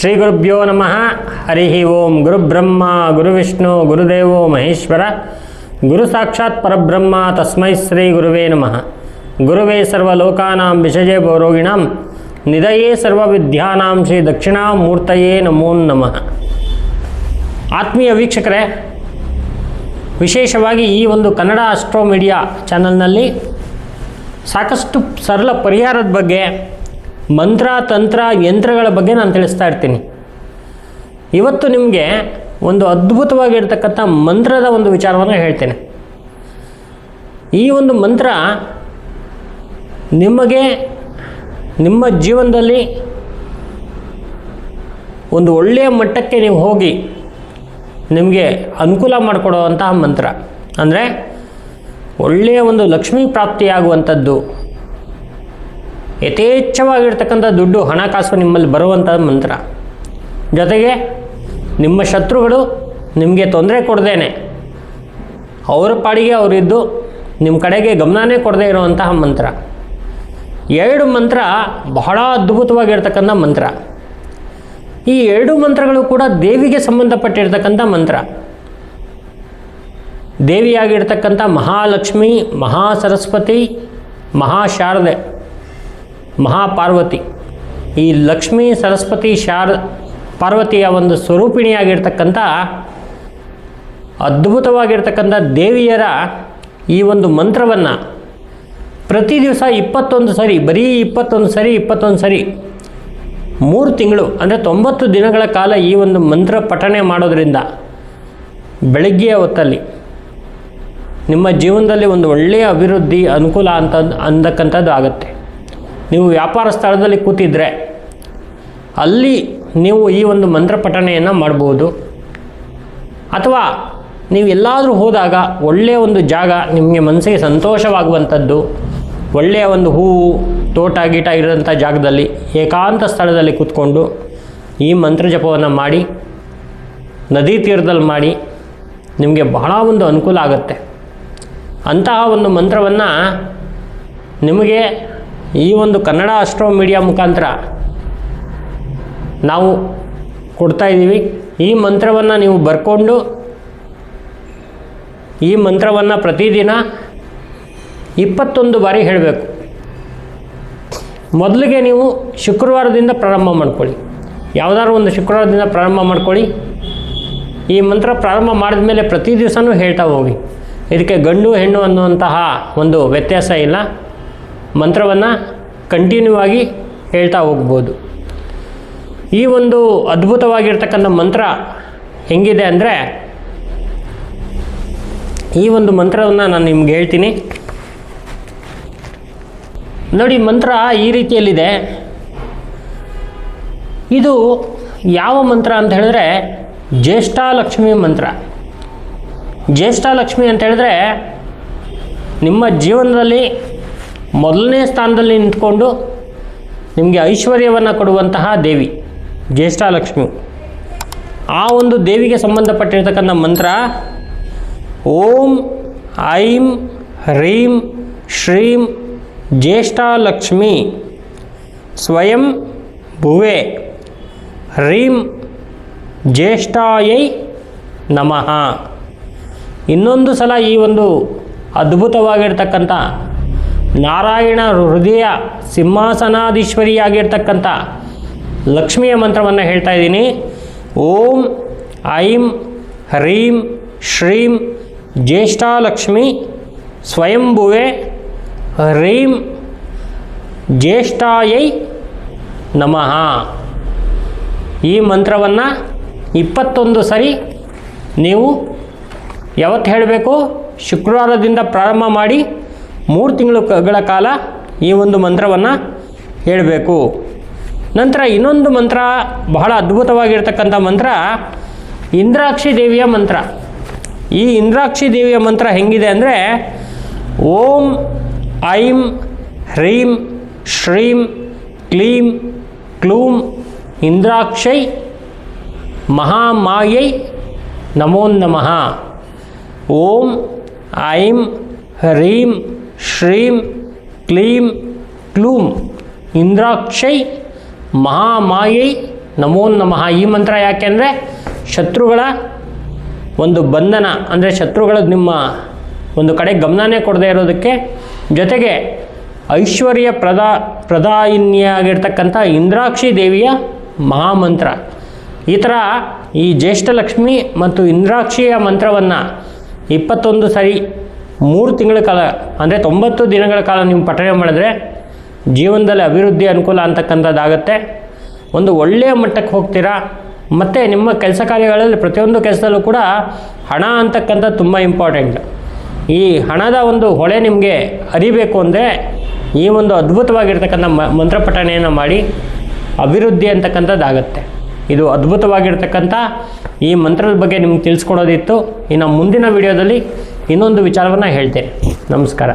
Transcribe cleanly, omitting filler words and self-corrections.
ಶ್ರೀ ಗುರುಭ್ಯೋ ನಮಃ. ಹರಿ ಓಂ. ಗುರುಬ್ರಹ್ಮ ಗುರುವಿಷ್ಣು ಗುರುದೇವೋ ಮಹೇಶ್ವರ, ಗುರು ಸಾಕ್ಷಾತ್ ಪರಬ್ರಹ್ಮ ತಸ್ಮೈ ಶ್ರೀ ಗುರುವೇ ನಮಃ. ಗುರುವೇ ಸರ್ವಲೋಕಾನಾಂ ವಿಷಜೇ ಭವರೋಗಿಣಾಂ ನಿಧಯೇ ಸರ್ವವಿದ್ಯಾನಾಂ ಶ್ರೀ ದಕ್ಷಿಣಾಮೂರ್ತಯೇ ನಮೋ ನಮಃ. ಆತ್ಮೀಯ ವೀಕ್ಷಕರೇ, ವಿಶೇಷವಾಗಿ ಈ ಒಂದು ಕನ್ನಡ ಆಸ್ಟ್ರೋ ಮೀಡಿಯಾ ಚಾನಲ್ನಲ್ಲಿ ಸಾಕಷ್ಟು ಸರಳ ಪರಿಹಾರದ ಬಗ್ಗೆ, ಮಂತ್ರ ತಂತ್ರ ಯಂತ್ರಗಳ ಬಗ್ಗೆ ನಾನು ತಿಳಿಸ್ತಾ ಇರ್ತೀನಿ. ಇವತ್ತು ನಿಮಗೆ ಒಂದು ಅದ್ಭುತವಾಗಿರ್ತಕ್ಕಂಥ ಮಂತ್ರದ ಒಂದು ವಿಚಾರವನ್ನು ಹೇಳ್ತೇನೆ. ಈ ಒಂದು ಮಂತ್ರ ನಿಮಗೆ ನಿಮ್ಮ ಜೀವನದಲ್ಲಿ ಒಂದು ಒಳ್ಳೆಯ ಮಟ್ಟಕ್ಕೆ ನೀವು ಹೋಗಿ ನಿಮಗೆ ಅನುಕೂಲ ಮಾಡಿಕೊಡುವಂತಹ ಮಂತ್ರ. ಅಂದರೆ ಒಳ್ಳೆಯ ಒಂದು ಲಕ್ಷ್ಮೀ ಪ್ರಾಪ್ತಿಯಾಗುವಂಥದ್ದು, ಯಥೇಚ್ಛವಾಗಿರ್ತಕ್ಕಂಥ ದುಡ್ಡು ಹಣಕಾಸು ನಿಮ್ಮಲ್ಲಿ ಬರುವಂಥ ಮಂತ್ರ. ಜೊತೆಗೆ ನಿಮ್ಮ ಶತ್ರುಗಳು ನಿಮಗೆ ತೊಂದರೆ ಕೊಡದೇನೆ ಅವರ ಪಾಡಿಗೆ ಅವರಿದ್ದು ನಿಮ್ಮ ಕಡೆಗೆ ಗಮನನೇ ಕೊಡದೇ ಇರುವಂತಹ ಮಂತ್ರ. ಎರಡು ಮಂತ್ರ ಬಹಳ ಅದ್ಭುತವಾಗಿರ್ತಕ್ಕಂಥ ಮಂತ್ರ. ಈ ಎರಡು ಮಂತ್ರಗಳು ಕೂಡ ದೇವಿಗೆ ಸಂಬಂಧಪಟ್ಟಿರ್ತಕ್ಕಂಥ ಮಂತ್ರ. ದೇವಿಯಾಗಿರ್ತಕ್ಕಂಥ ಮಹಾಲಕ್ಷ್ಮಿ, ಮಹಾಸರಸ್ವತಿ, ಮಹಾಶಾರದೆ, ಮಹಾಪಾರ್ವತಿ, ಈ ಲಕ್ಷ್ಮೀ ಸರಸ್ವತಿ ಪಾರ್ವತಿಯ ಒಂದು ಸ್ವರೂಪಿಣಿಯಾಗಿರ್ತಕ್ಕಂಥ ಅದ್ಭುತವಾಗಿರ್ತಕ್ಕಂಥ ದೇವಿಯರ ಈ ಒಂದು ಮಂತ್ರವನ್ನು ಪ್ರತಿ ದಿವಸ 21 ಸರಿ, ಬರೀ 21 ಸರಿ 3 ತಿಂಗಳು ಅಂದರೆ 90 ದಿನಗಳ ಕಾಲ ಈ ಒಂದು ಮಂತ್ರ ಪಠನೆ ಮಾಡೋದರಿಂದ ಬೆಳಗ್ಗೆಯ ಹೊತ್ತಲ್ಲಿ ನಿಮ್ಮ ಜೀವನದಲ್ಲಿ ಒಂದು ಒಳ್ಳೆಯ ಅಭಿವೃದ್ಧಿ, ಅನುಕೂಲ ಅಂತಕ್ಕಂಥದ್ದು ಆಗುತ್ತೆ. ನೀವು ವ್ಯಾಪಾರ ಸ್ಥಳದಲ್ಲಿ ಕೂತಿದ್ರೆ ಅಲ್ಲಿ ನೀವು ಈ ಒಂದು ಮಂತ್ರ ಪಠಣೆಯನ್ನು ಮಾಡ್ಬೋದು. ಅಥವಾ ನೀವು ಎಲ್ಲಾದರೂ ಹೋದಾಗ ಒಳ್ಳೆಯ ಒಂದು ಜಾಗ, ನಿಮಗೆ ಮನಸ್ಸಿಗೆ ಸಂತೋಷವಾಗುವಂಥದ್ದು, ಒಳ್ಳೆಯ ಒಂದು ಹೂವು ತೋಟ ಗೀಟ ಇರೋಂಥ ಜಾಗದಲ್ಲಿ, ಏಕಾಂತ ಸ್ಥಳದಲ್ಲಿ ಕೂತ್ಕೊಂಡು ಈ ಮಂತ್ರ ಜಪವನ್ನು ಮಾಡಿ, ನದಿ ತೀರದಲ್ಲಿ ಮಾಡಿ, ನಿಮಗೆ ಬಹಳ ಒಂದು ಅನುಕೂಲ ಆಗುತ್ತೆ. ಅಂತಹ ಒಂದು ಮಂತ್ರವನ್ನು ನಿಮಗೆ ಈ ಒಂದು ಕನ್ನಡ ಆಸ್ಟ್ರೋ ಮೀಡಿಯಾ ಮುಖಾಂತರ ನಾವು ಕೊಡ್ತಾ ಇದ್ದೀವಿ. ಈ ಮಂತ್ರವನ್ನು ನೀವು ಬರ್ಕೊಂಡು ಈ ಮಂತ್ರವನ್ನು ಪ್ರತಿದಿನ 21 ಬಾರಿ ಹೇಳಬೇಕು. ಮೊದಲಿಗೆ ನೀವು ಶುಕ್ರವಾರದಿಂದ ಪ್ರಾರಂಭ ಮಾಡ್ಕೊಳ್ಳಿ. ಯಾವುದಾದ್ರು ಒಂದು ಶುಕ್ರವಾರದಿಂದ ಪ್ರಾರಂಭ ಮಾಡ್ಕೊಳ್ಳಿ. ಈ ಮಂತ್ರ ಪ್ರಾರಂಭ ಮಾಡಿದ ಮೇಲೆ ಪ್ರತಿ ದಿವಸನೂ ಹೇಳ್ತಾ ಹೋಗಿ. ಇದಕ್ಕೆ ಗಂಡು ಹೆಣ್ಣು ಅನ್ನುವಂತಹ ಒಂದು ವ್ಯತ್ಯಾಸ ಇಲ್ಲ. ಮಂತ್ರವನ್ನು ಕಂಟಿನ್ಯೂ ಆಗಿ ಹೇಳ್ತಾ ಹೋಗ್ಬೋದು. ಈ ಒಂದು ಅದ್ಭುತವಾಗಿರ್ತಕ್ಕಂಥ ಮಂತ್ರ ಹೆಂಗಿದೆ ಅಂದರೆ, ಈ ಒಂದು ಮಂತ್ರವನ್ನು ನಾನು ನಿಮ್ಗೆ ಹೇಳ್ತೀನಿ ನೋಡಿ. ಮಂತ್ರ ಈ ರೀತಿಯಲ್ಲಿದೆ. ಇದು ಯಾವ ಮಂತ್ರ ಅಂತ ಹೇಳಿದ್ರೆ ಜ್ಯೇಷ್ಠಾಲಕ್ಷ್ಮಿ ಮಂತ್ರ. ಜ್ಯೇಷ್ಠಾಲಕ್ಷ್ಮಿ ಅಂತ ಹೇಳಿದ್ರೆ ನಿಮ್ಮ ಜೀವನದಲ್ಲಿ ಮೊದಲನೇ ಸ್ಥಾನದಲ್ಲಿ ನಿಂತ್ಕೊಂಡು ನಿಮಗೆ ಐಶ್ವರ್ಯವನ್ನು ಕೊಡುವಂತಹ ದೇವಿ ಜ್ಯೇಷ್ಠಾಲಕ್ಷ್ಮಿ. ಆ ಒಂದು ದೇವಿಗೆ ಸಂಬಂಧಪಟ್ಟಿರ್ತಕ್ಕಂಥ ಮಂತ್ರ ಓಂ ಐಂ ಹ್ರೀಂ ಶ್ರೀಂ ಜ್ಯೇಷ್ಠಾಲಕ್ಷ್ಮಿ ಸ್ವಯಂ ಭುವೆ ಹ್ರೀಂ ಜ್ಯೇಷ್ಠಾಯೈ ನಮಃ. ಇನ್ನೊಂದು ಸಲ ಈ ಒಂದು ಅದ್ಭುತವಾಗಿರ್ತಕ್ಕಂಥ ನಾರಾಯಣ ಹೃದಯ ಸಿಂಹಾಸನಾಧೀಶ್ವರಿಯಾಗಿರ್ತಕ್ಕಂಥ ಲಕ್ಷ್ಮಿಯ ಮಂತ್ರವನ್ನು ಹೇಳ್ತಾ ಇದ್ದೀನಿ. ಓಂ ಐಂ ಹ್ರೀಂ ಶ್ರೀಂ ಜ್ಯೇಷ್ಠಾಲಕ್ಷ್ಮಿ ಸ್ವಯಂಭುವೆ ಹ್ರೀಂ ಜ್ಯೇಷ್ಠಾಯೈ ನಮಃ. ಈ ಮಂತ್ರವನ್ನು 21 ಸರಿ ನೀವು ಯಾವತ್ತು ಹೇಳಬೇಕು? ಶುಕ್ರವಾರದಿಂದ ಪ್ರಾರಂಭ ಮಾಡಿ 3 ತಿಂಗಳ ಕಾಲ ಈ ಒಂದು ಮಂತ್ರವನ್ನು ಹೇಳಬೇಕು. ನಂತರ ಇನ್ನೊಂದು ಮಂತ್ರ, ಬಹಳ ಅದ್ಭುತವಾಗಿರ್ತಕ್ಕಂಥ ಮಂತ್ರ, ಇಂದ್ರಾಕ್ಷಿ ದೇವಿಯ ಮಂತ್ರ. ಈ ಇಂದ್ರಾಕ್ಷಿ ದೇವಿಯ ಮಂತ್ರ ಹೆಂಗಿದೆ ಅಂದರೆ ಓಂ ಐಂ ಹ್ರೀಂ ಶ್ರೀಂ ಕ್ಲೀಂ ಕ್ಲೂಂ ಇಂದ್ರಾಕ್ಷೈ ಮಹಾಮಾಯೈ ನಮೋ ನಮಃ. ಓಂ ಐಂ ಹ್ರೀಂ ಶ್ರೀಂ ಕ್ಲೀಂ ಕ್ಲೂಂ ಇಂದ್ರಾಕ್ಷೈ ಮಹಾಮಾಯೈ ನಮೋ ನಮಃ. ಈ ಮಂತ್ರ ಯಾಕೆಂದರೆ ಶತ್ರುಗಳ ಒಂದು ಬಂಧನ, ಅಂದರೆ ಶತ್ರುಗಳ ನಿಮ್ಮ ಒಂದು ಕಡೆ ಗಮನನೇ ಕೊಡದೇ ಇರೋದಕ್ಕೆ, ಜೊತೆಗೆ ಐಶ್ವರ್ಯ ಪ್ರದಾಯಿನಿಯಾಗಿರ್ತಕ್ಕಂಥ ಇಂದ್ರಾಕ್ಷಿ ದೇವಿಯ ಮಹಾಮಂತ್ರ. ಈ ಥರ ಈ ಜ್ಯೇಷ್ಠಲಕ್ಷ್ಮಿ ಮತ್ತು ಇಂದ್ರಾಕ್ಷಿಯ ಮಂತ್ರವನ್ನು 21 ಸರಿ 3 ತಿಂಗಳ ಕಾಲ, ಅಂದರೆ 90 ದಿನಗಳ ಕಾಲ ನೀವು ಪಠನೆ ಮಾಡಿದ್ರೆ ಜೀವನದಲ್ಲಿ ಅಭಿವೃದ್ಧಿ ಅನುಕೂಲ ಅಂತಕ್ಕಂಥದ್ದಾಗತ್ತೆ. ಒಂದು ಒಳ್ಳೆಯ ಮಟ್ಟಕ್ಕೆ ಹೋಗ್ತೀರಾ. ಮತ್ತು ನಿಮ್ಮ ಕೆಲಸ ಕಾರ್ಯಗಳಲ್ಲಿ ಪ್ರತಿಯೊಂದು ಕೆಲಸದಲ್ಲೂ ಕೂಡ ಹಣ ಅಂತಕ್ಕಂಥದ್ದು ತುಂಬ ಇಂಪಾರ್ಟೆಂಟ್. ಈ ಹಣದ ಒಂದು ಹೊಳೆ ನಿಮಗೆ ಅರಿಬೇಕು ಅಂದರೆ ಈ ಒಂದು ಅದ್ಭುತವಾಗಿರ್ತಕ್ಕಂಥ ಮಂತ್ರ ಪಠಣೆಯನ್ನು ಮಾಡಿ ಅಭಿವೃದ್ಧಿ ಅಂತಕ್ಕಂಥದ್ದಾಗತ್ತೆ. ಇದು ಅದ್ಭುತವಾಗಿರ್ತಕ್ಕಂಥ ಈ ಮಂತ್ರದ ಬಗ್ಗೆ ನಿಮ್ಗೆ ತಿಳಿಸ್ಕೊಡೋದಿತ್ತು. ಇನ್ನು ಮುಂದಿನ ವಿಡಿಯೋದಲ್ಲಿ ಇನ್ನೊಂದು ವಿಚಾರವನ್ನು ಹೇಳ್ತೇನೆ. ನಮಸ್ಕಾರ.